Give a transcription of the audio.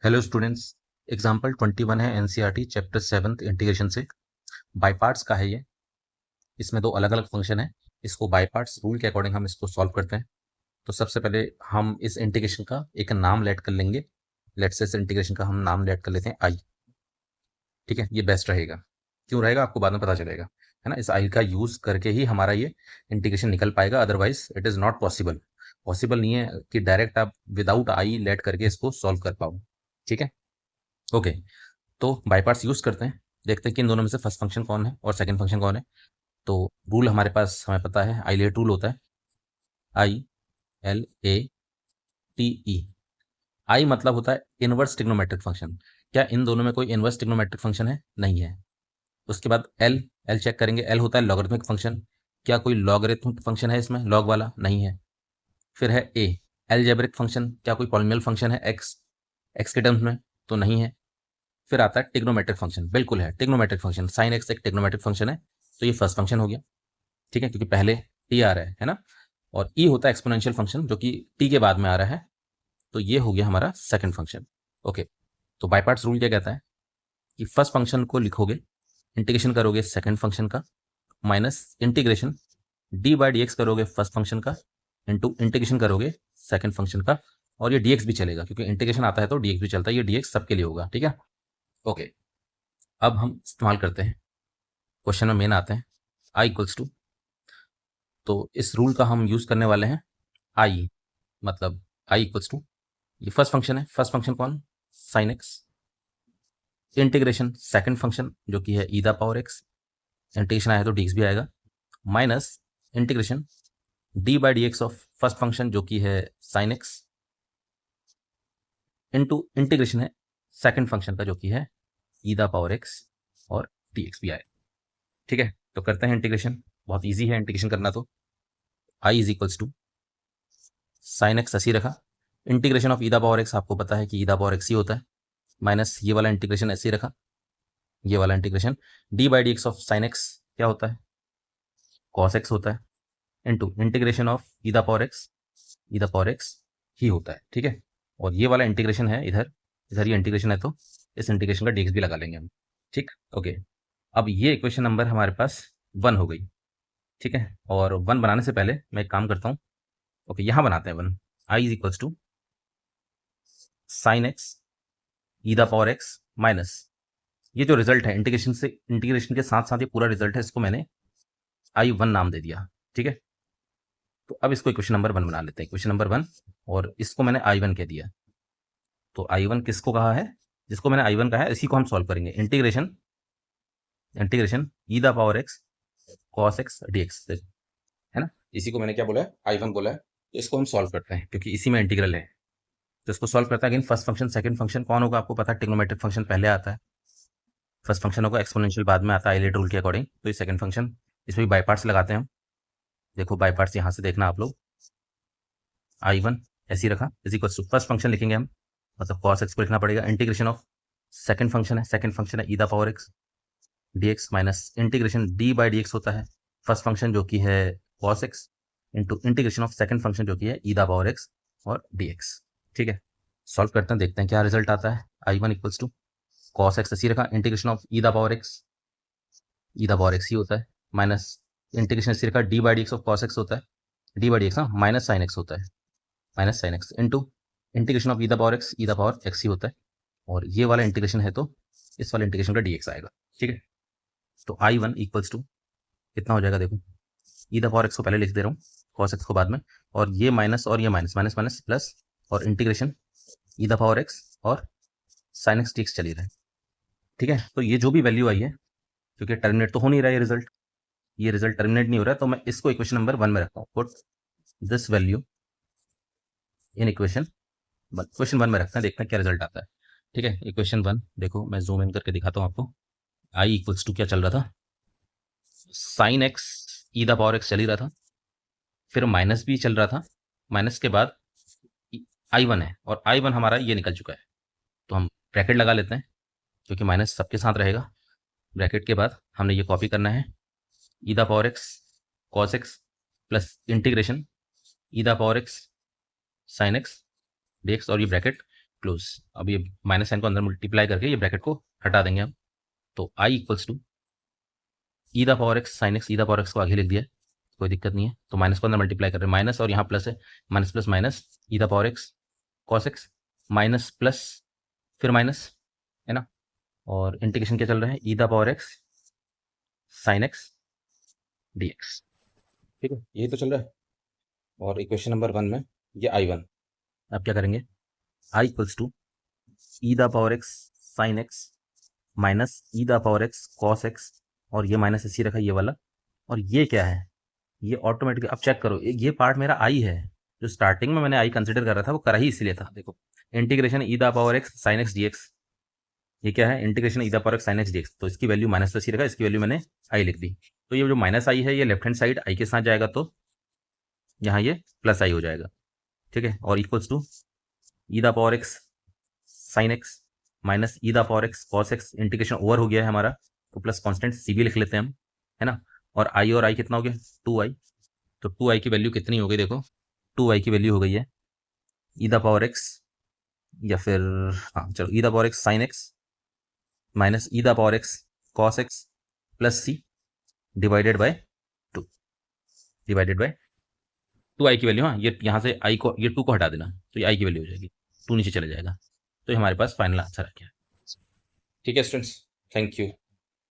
Hello students. Example 21 है NCERT chapter 7 integration से। By parts का है ये। इसमें दो अलग अलग फंक्शन है। इसको बाय पार्ट्स रूल के अकॉर्डिंग हम इसको सॉल्व करते हैं। तो सबसे पहले हम इस इंटीग्रेशन का एक नाम लेट कर लेंगे। लेट से इस इंटीग्रेशन का हम नाम लेट कर लेते हैं आई। ठीक है, ये बेस्ट रहेगा। क्यों रहेगा आपको बाद में पता चलेगा, है ना। इस आई का यूज करके ही हमारा ये इंटीग्रेशन निकल पाएगा, otherwise it is not possible. Possible नहीं है कि डायरेक्ट आप विदाउट आई लेट करके इसको सॉल्व कर पाओ। ठीक है, ओके। तो बाय पार्ट्स यूज करते हैं, देखते हैं कि इन दोनों में से फर्स्ट फंक्शन कौन है और सेकंड फंक्शन कौन है। तो रूल हमारे पास हमें पता है, आई लेट रूल होता है। I L A T E. आई मतलब होता है इनवर्स ट्रिग्नोमेट्रिक फंक्शन। क्या इन दोनों में कोई इनवर्स ट्रिग्नोमेट्रिक फंक्शन है? नहीं है। उसके बाद एल, एल चेक करेंगे। एल होता है लॉगरिथमिक फंक्शन। क्या कोई लॉगरिथमिक फंक्शन है इसमें लॉग वाला? नहीं है। फिर है ए, एलजेब्रिक फंक्शन। क्या कोई पॉलिनोमियल फंक्शन है एक्स, एक्स के टर्म्स में? तो नहीं है। फिर आता है टिग्नोमेट्रिक फंक्शन। बिल्कुल है टिग्नोमेट्रिक फंक्शन, साइन एक्स एक टिग्नोमेट्रिक फंक्शन है। तो ये फर्स्ट फंक्शन हो गया। ठीक है, क्योंकि पहले टी आ रहा है ना। और ई होता है एक्सपोनेंशियल फंक्शन जो कि टी के बाद में आ रहा है। तो ये हो गया हमारा सेकंड फंक्शन। ओके। तो बाय पार्ट्स रूल क्या कहता है कि फर्स्ट फंक्शन को लिखोगे, इंटीग्रेशन करोगे सेकंड फंक्शन का, minus integration d by d x करोगे फर्स्ट फंक्शन का, इंटू इंटीग्रेशन करोगे सेकंड फंक्शन का। और ये डीएक्स भी चलेगा क्योंकि इंटीग्रेशन आता है तो डीएक्स भी चलता है। ये डीएक्स सबके लिए होगा। ठीक है, ओके। अब हम इस्तेमाल करते हैं, क्वेश्चन में मेन आते हैं। आई इक्वल्स टू, तो इस रूल का हम यूज करने वाले हैं। आई मतलब आई इक्वल्स टू, ये फर्स्ट फंक्शन है। फर्स्ट फंक्शन कौन? Sine x. Integration second function जो कि है e the power x. Integration आया तो डीएक्स भी आएगा, minus integration d by d x of first function जो कि है साइन एक्स, इंटू इंटीग्रेशन है सेकंड फंक्शन का जो कि है ई द पावर एक्स और डीएक्स भी आएगा। ठीक है, तो करते हैं इंटीग्रेशन। बहुत ईजी है इंटीग्रेशन करना। तो I is equals to sine x ऐसी रखा, integration of e the power x आपको पता है कि ई द पावर एक्स ही होता है, माइनस ये वाला इंटीग्रेशन ऐसे ही रखा, ये वाला integration d by d x of sine x क्या होता है? कॉस एक्स होता है, into integration of e the power x, e the power x ही होता है। ठीक है, और ये वाला इंटीग्रेशन है इधर, इधर ये इंटीग्रेशन है तो इस इंटीग्रेशन का डीएक्स भी लगा लेंगे हम। ठीक, ओके। अब ये इक्वेशन नंबर हमारे पास 1 हो गई। ठीक है, और 1 बनाने से पहले मैं एक काम करता हूँ। ओके, यहाँ बनाते हैं 1। I is equals to sine x e the power x minus, ये जो रिजल्ट है इंटीग्रेशन से, इंटीग्रेशन के साथ साथ ये पूरा रिजल्ट है, इसको मैंने I1 नाम दे दिया। ठीक है, तो अब इसको इक्वेशन नंबर 1 बना लेते हैं। इक्वेशन नंबर 1, और इसको मैंने I1 कह दिया। तो I1 किसको कहा है? जिसको मैंने I1 कहा है इसी को हम सॉल्व करेंगे। Integration, integration e the power x cos x dx, है ना। इसी को मैंने क्या बोला है? I1 बोला है। तो इसको हम सॉल्व करते हैं क्योंकि इसी में इंटीग्रल है। तो इसको सॉल्व करता है। Again first function second function कौन होगा आपको पता है, ट्रिग्नोमेट्रिक फंक्शन पहले आता है, फर्स्ट फंक्शन होगा, एक्सपोनेंशियल बाद में आता है आइलेट रूल के अकॉर्डिंग। तो ये सेकंड फंक्शन, इसमें भी बाय पार्ट्स लगाते हैं हम। देखो बाय पार्ट्स यहाँ से देखना आप लोग। I1 ऐसी रखा, is equal to first function लिखेंगे हम, मतलब cos x को लिखना पड़ेगा, इंटीग्रेशन ऑफ सेकंड फंक्शन है, सेकंड फंक्शन है e the power x dx minus integration d by d x होता है फर्स्ट फंक्शन जो कि है cos x, into integration of second function जो कि है ई द पावर एक्स और dx। ठीक है, सॉल्व करते हैं, देखते हैं क्या रिजल्ट आता है। I1 equals to cos x ऐसी रखा, integration of e the power x, e the power x ही होता है, माइनस इंटीग्रेशन ऐसी रखा d by d x of cos x होता है, d by d x minus sine x होता है, minus sine x, into integration of e the power x, e the power x ही होता है। और ये वाला इंटीग्रेशन है तो इस वाले इंटीग्रेशन का डीएक्स आएगा। ठीक है, तो I1 इक्वल्स टू कितना हो जाएगा, देखो ई द पावर एक्स को पहले लिख दे रहा हूँ, कॉस एक्स को बाद में, और ये माइनस और ये माइनस, माइनस माइनस प्लस, और integration e the power x और साइन एक्स डीएक्स चली रहा है। ठीक है, तो ये जो भी वैल्यू आई है, क्योंकि टर्मिनेट तो हो नहीं रहा है रिजल्ट, ये रिजल्ट टर्मिनेट नहीं हो रहा है, तो मैं इसको इक्वेशन नंबर 1 में रखता हूँ। Put this value in equation 1, question 1 में रखते हैं, देखते हैं क्या रिजल्ट आता है। ठीक है, इक्वेशन 1 देखो, मैं जूम इन करके दिखाता हूँ आपको। आई इक्वल्स टू क्या चल रहा था, sign x e the power x चल ही रहा था, फिर माइनस भी चल रहा था, माइनस के बाद I1 है, और I1 हमारा ये निकल चुका है। तो हम ब्रैकेट लगा लेते हैं क्योंकि माइनस सबके साथ रहेगा। ब्रैकेट के बाद हमने ये कॉपी करना है, e the power x cos x plus integration e the power x sine x dx, और ये ब्रैकेट क्लोज। अब ये माइनस साइन को अंदर मल्टीप्लाई करके ये ब्रैकेट को हटा देंगे हम। तो I equals to e the power x sine x, e the power x को आगे लिख दिया, कोई दिक्कत नहीं है। तो माइनस को अंदर मल्टीप्लाई कर रहे हैं, माइनस और यहाँ प्लस है, minus plus minus e the power x cos x minus plus फिर माइनस, है ना। और इंटीग्रेशन क्या चल रहा है, e the power x sine x d x. ठीक है, यही तो चल रहा है। और इक्वेशन नंबर 1 में ये I1, अब क्या करेंगे, I equals to e the power x sine x minus e the power x cos x, और ये माइनस इसी रखा ये वाला, और ये क्या है, ये ऑटोमेटिकली, अब चेक करो ये पार्ट मेरा आई है, जो स्टार्टिंग में मैंने आई कंसिडर कर रहा था वो करा ही इसलिए था। देखो integration e the power x sine x d x, ये क्या है, integration e the power x sine x d x, तो इसकी वैल्यू माइनस इसी रखा, इसकी वैल्यू मैंने आई लिख दी। तो ये जो माइनस आई है ये लेफ्ट हैंड साइड आई के साथ जाएगा, तो यहाँ ये प्लस आई हो जाएगा। ठीक है, और equals to e the power x sine x minus e the power x cos x, integration over हो गया है हमारा, तो प्लस कांस्टेंट सी भी लिख लेते हैं हम, है ना। और आई कितना हो गया, 2i। तो 2i की वैल्यू कितनी हो गई, देखो 2i की वैल्यू हो गई है ई द पावर एक्स, या फिर हाँ चलो e the power x sine x minus e the power x cos x plus c divided by 2, divided by 2i की वैल्यू, हाँ ये यहाँ से आई को, ये 2 को हटा देना, तो ये आई की वैल्यू हो जाएगी, 2 नीचे चले जाएगा। तो ये हमारे पास फाइनल आंसर आ गया। ठीक है स्टूडेंट्स, थैंक यू।